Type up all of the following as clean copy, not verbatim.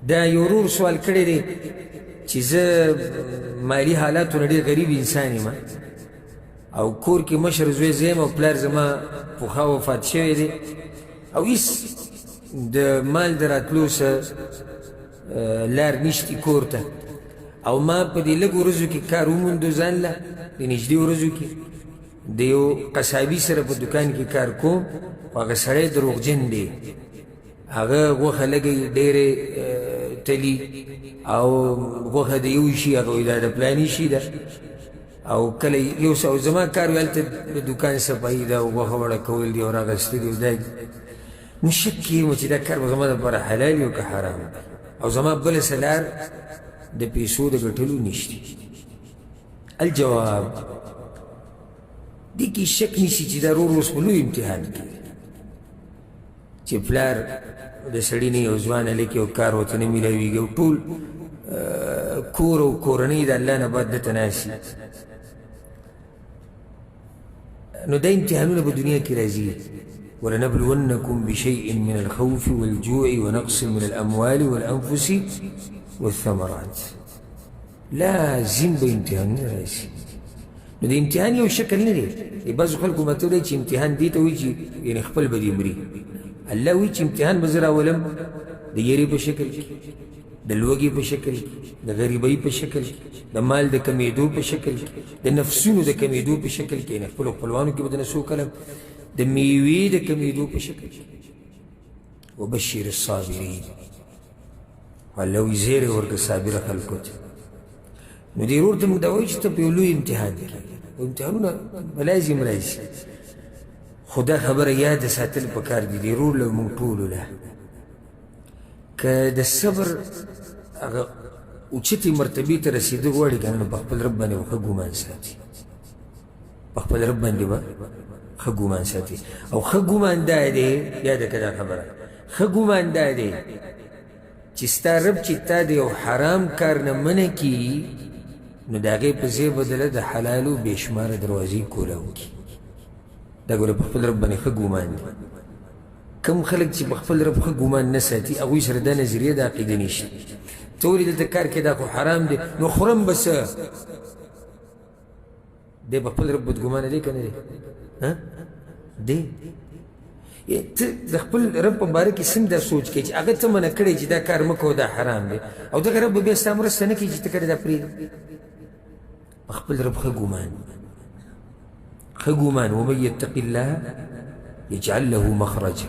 دا یو ورور سوال کړی دی چې زه مالي حالاتو نه ډېر غریب انسان یم او کور کې مشر زوی زه یم او پلار زما پخوا وفات شوی دی او هېڅ د مال د راتلو څه لار نشتي کور ته او ما په دې لږو ورځو کې کار وموندو ځان له د نږدې ورځو کې د یو قصابي سره په دوکان کې کار کوم خو هغه سړی دروغجن دی هغه غوښه لږی ډېرې تلي او غوښه د یو شي هغه وایي دا د پلاني شي ده او کله یو څه او زما کار وي هلته د دوکان صفایي ده او غوښه وړه کول دي او راغستل دي او دا نو شک کې یم چې دا کار به زما دپاره حلال وي او که حرام او زما بله څه لار د پیسو د ګټلو نشته. الجواب دې کې شک نیسي چې دا رور اوس په لوی امتحان کې چې پلار د سړي نه یو ځوان هلک یو کار ورته نه میلاویږي او ټول کور او کورنۍ د الله نه بعد دته ناسي نو دا امتحانونه په دنیا کې راځي. ولنبلونكم بشيء من الخوف والجوع ونقص من الأموال والأنفس والثمرات لازم به امتحانونه راشي. نو د امتحان یو شکل نه دی. بعضو خلکو ماته وایي چې امتحان دې ته وایي چې یعنې خپل به دې مري. الله وایي چې امتحان به زه راولم د یېرې په شکل کې، د لوږې په شکل کې، د غریبۍ په شکل کې، د مال د کمیدو په شکل کې، د نفسونو د کمیدو په شکل کې، یعنې خپلو خپلوانو کې به دنه څوک کلم د میوې د کمیدو په شکل کې. وبشر الصابرین، الله وایي زیری ورکړه صابره خلکو ته. نو دې ورور ته موږ دا وایو چې ته په یو لوی امتحان کې امتحانونه به لازم راشي، خو دا خبره یاده ساتل پکار دي دې ورور له موږ ټولو له که د صبر هغه اوچتې مرتبې ته رسېدو غواړي که نه نو په خپل رب باندې به ښه ګمان ساتي، په خپل رب باندې به ښه ګمان ساتي. او ښه ګمان دا دی، یاده که دا خبره، ښه ګمان دا دی چې ستا رب چې تا د یو حرام کار نه منع کي نو د هغې په ځای بدله د حلالو بې شماره دروازې کولاو کي. دا ګوره په خپل رب باندې ښه ګمان دی. کم خلک چې په خپل رب ښه ګمان نه ساتي هغوی سره دا نظریه د عقیده نشته. ته ولې دلته کار کې دا خو حرام دی نو خورم به څه، دی په خپل رب بدګمانه دی که نه دی؟ دی ته د خپل رب په باره کې سم دا سوچ کوي چې هغه ته منع کړی چې دا کار مه کوه دا حرام دی او دغه رب به بیا ستا مرسته نه کوي چې ته کړې دا پرېږده. په خپل رب ښه ګمان، ښه ګمان. ومن یتق الله یجعل له مخرجا،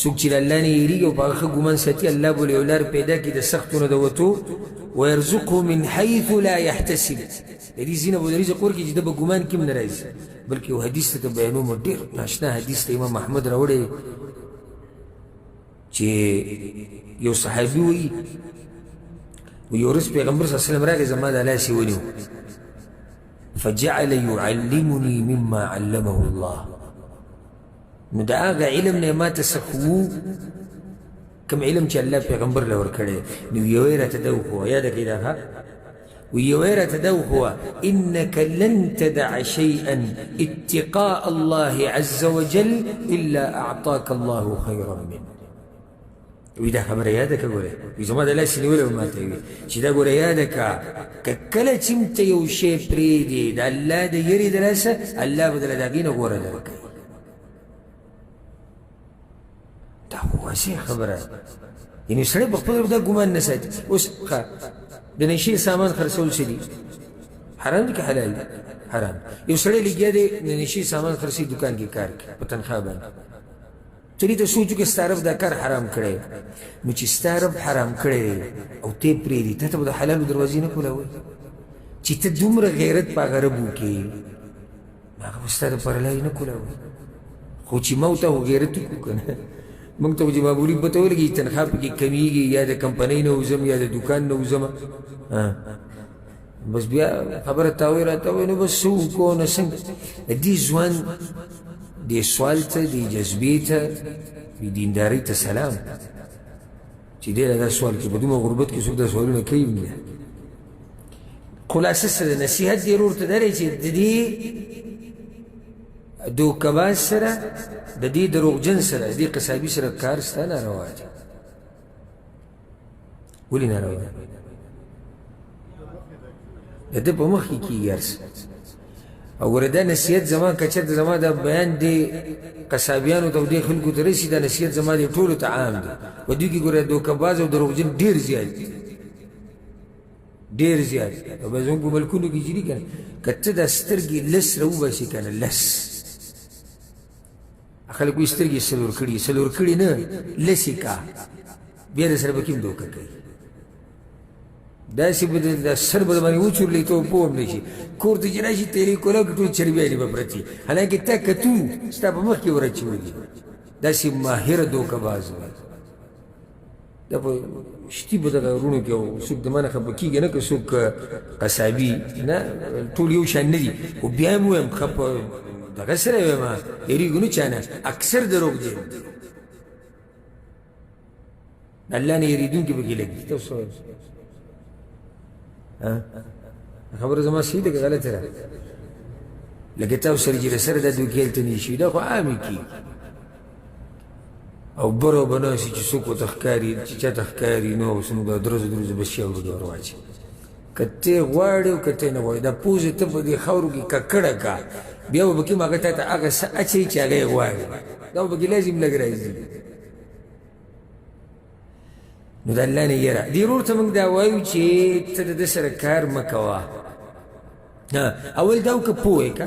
څوک چې له الله نه یېرېږي او په هغه ښه ګمان ساتي الله به له یو لار پیدا کړي د سختو نه د وتو. ویرزقه من حیث لا یحتسب، د دې ځینه به د رزق ورکړي چې ده به ګمان کې هم نه راځي. بلکې یو حدیث ته بیانوم، ډېر ناشنا حدیث ته امام احمد راوړی چې یو صحابي وایي یو ورځ پیغمبر صلی الله علیه وسلم راغی زما د لاسې ونیو فجعل يعلمني مما علمه الله، نو د هغه علم نه ما ته څه ښوو کوم علم چې الله پیغمبر له ورکړی نو یو یې راته ده وښوه. یاده کړئ دا ښه ويورث دوهو إنك لن تدع شيئا اتقاء الله عز وجل إلا أعطاك الله خيرا منه. وإذا خبر يادك قوله إذا ما دلاسي ولا ما تقول شيء قوله يادك ككلا تمت يوشي بريدي دا الله دا يري دلاسة الله بدل داقين غورا دلك. دا هو شيء خبره يعني سړی په خپل دا ګمان نه ساتي. اوس د نشي سامان خرڅول څه دي؟ حرام دي که حلال دي؟ حرام. یو سړی لګیا دی د نشي سامان خرڅي دوکان کې کار کوي په تنخواه باندې، ته دې ته سوچ وکړې ستا رب دا کار حرام کړی نو چې ستا رب حرام کړی او ته یې پرېږدي تا ته به د حلالو دروازې نه کولاوی چې ته دومره غیرت په هغه رب وکړې هغه به ستا دپاره لارې نه کولاوی. خو چې ما ورته غیرت وکړو که نه موږ ته چې معمولي پته ولګي چې تنخواه پکې کمیږي یا د کمپنۍ نه وځم یا د دوکان نه وځم بس بیا خبره تاوی راته وایي نو بس څه وکړو نو څنګه. دې ځوان دې سوال ته دې جذبې ته دې دیندارۍ ته سلام چې دی دا سوال کې په دومره غربت کې څوک دا سوالونه کوي نه. خلاصه څه ده نصیحت دې ورور ته دا دی چې د دې دوکباز سره د دې دروغجن سره د دې قصابي سره کار ستا ناروا دی. ولې ناروا ده د ده په مخ کې کېږي هر څه او ګوره دا نصیحت زما که چېرته زما دا بیان دې قصابیانو ته او دې خلکو ته رسي دا نصیحت زما دې ټولو ته عام دی په دوی کې ګوره دوکهباز او دروغجن ډېر زیات دي ډېر زیات او به زموږ په ملکونو کې جري که نه که ته دا سترګې لس راوباسې که نه لس خلک وایي سترګې څلور کړي نه لسې کا بیا د سره به کوم دوکه کوي داسې به د سر به د باندې وچورلی ته پوه هم نه شي کور ته چې راشي تیلې کولاو کې ټول چربیانې به پرتې حالانکې تا کتو ستا په مخ کې ورچولي داسې ماهره دوکهباز وي دا په شتي به دغه وروڼو کې او څوک د مانه خفه کېږي نه که څوک قصابي نه ټول یو شان نه دي خو بیا هم ویم ښه په دغه سره یې وایم هېرېږو نه چا نه اکثر دروغجن الله نه هېرېدونکي پکې لږ دي تاسو خبره زما صحیح ده که غلطه ده لکه تاسو سره چې سره دا دوکې هلته نه شي دا خو عامې کېږي او برو به ناسي چې څوک ورته ښکاري چې چاته ښکاري نو اوس نو دا درزو به شیان به دې ور واچي که ته غواړې او که ته نه غواړې دا پوزې ته په دې خاورو کې ککړه کا بیا به پکې هغه تا ته هغه څه اچوي چې هغه یې غواړي دا به پکې لازم لږ راځي نو د الله نه یره دې ورور ته موږ دا وایو چې ته د ده سره کار مه کوه اول دا وکړه پوه یې که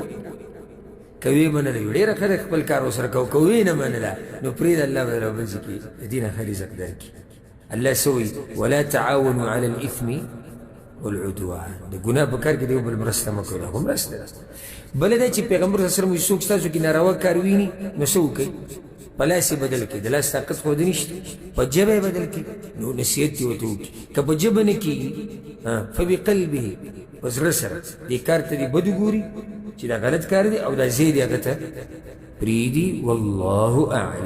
که ویې منله یو ډېره ښه ده خپل کار ورسره کوه که ویې نه منله نو پرېږده الله به در بل څه کړي د دې نه ښه رزق درکړي الله څه وایي ولا تعاونوا على الاثم والعدوان د ګناه په کار کې د یو بل مرسته مه کوئ دا خو مرسته ده بله دا چې پیغمبر صلی الله علیه وسلم څوک ستاسو کې ناروا کار ویني نو څه وکړئ په لاس یې بدل کړي د لاس طاقت خو د نشته په ژبه یې بدل کړي نو نصیحت یې ورته وکړي که په ژبه نه کېږي فبقلبه په زړه سره دې کار ته دې بد وګوري چې دا غلط کار دی او دا ځای دی هغه ته پرېږدي والله اعلم